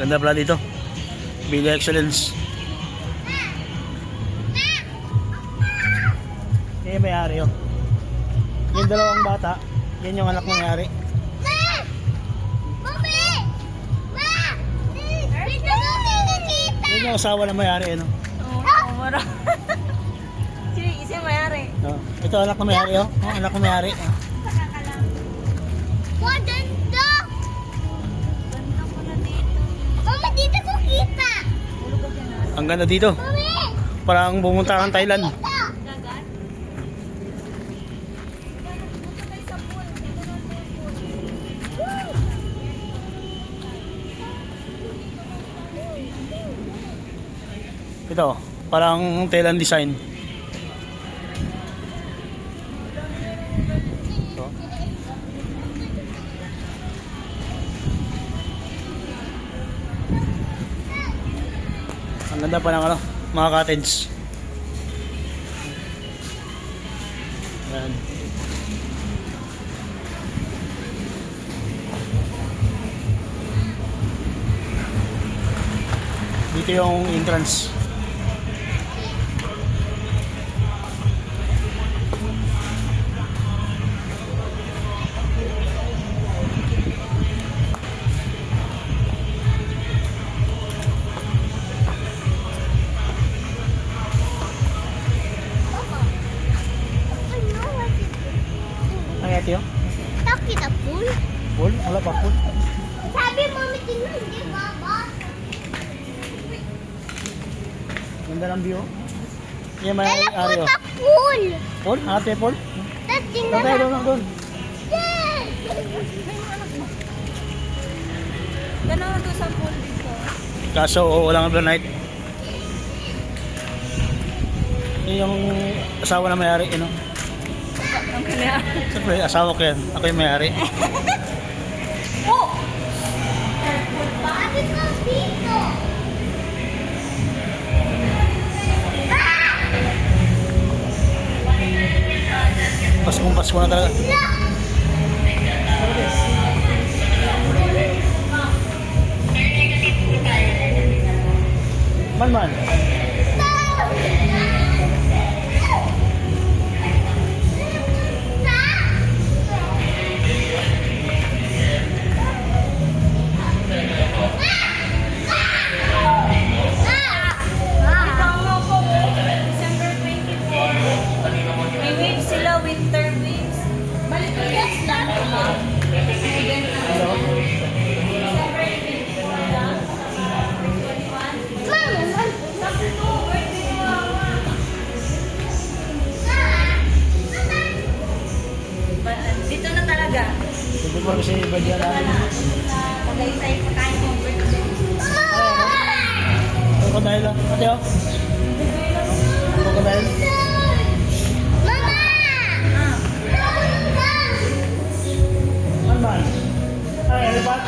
Ganda pala dito. Villa Excellence. Yan yung may-ari oh. Yung dalawang bata, yan yung anak ng may-ari. Yan yung asawa ng may-ari ano. Oo, mara. Sino isa may-ari? Oh, ito anak ng may-ari oh. Oh, anak ng may-ari. Oh. Ganda ko na dito. Mama, dito ko kita. Ang ganda dito. Parang pumunta kang Thailand. Ito, parang Thailand design. Ito. Ang ganda pa ng ano, mga cottage. Ayan. Dito yung entrance. Ay, ate yun? Taki na pool. Pool? Wala pa pool. Sabi mo, tingnan, hindi ba ba? Ganda ng view. Yan may ari oh. Puta pool. Pool? Ate pool? Tapos tingnan Doon tayo doon. Yes! Gano'n doon sa pool dito. Kaso walang overnight. Yan yung asawa na may-ari, you know. Ang kanya. Siyempre, asawa ko yan. Ako yung may-ari. Oh! Bakit ka dito? Paskong Pasko na talaga. Man. December 24. May waves sila, winter waves. Balik ko yes lang. Hello? Dito na talaga. Hindi po kasi badya namin. Pagay-tay pa tayo ng birthday. Crocodile lang. Ate oh. Crocodile. Man. Ay, elephant.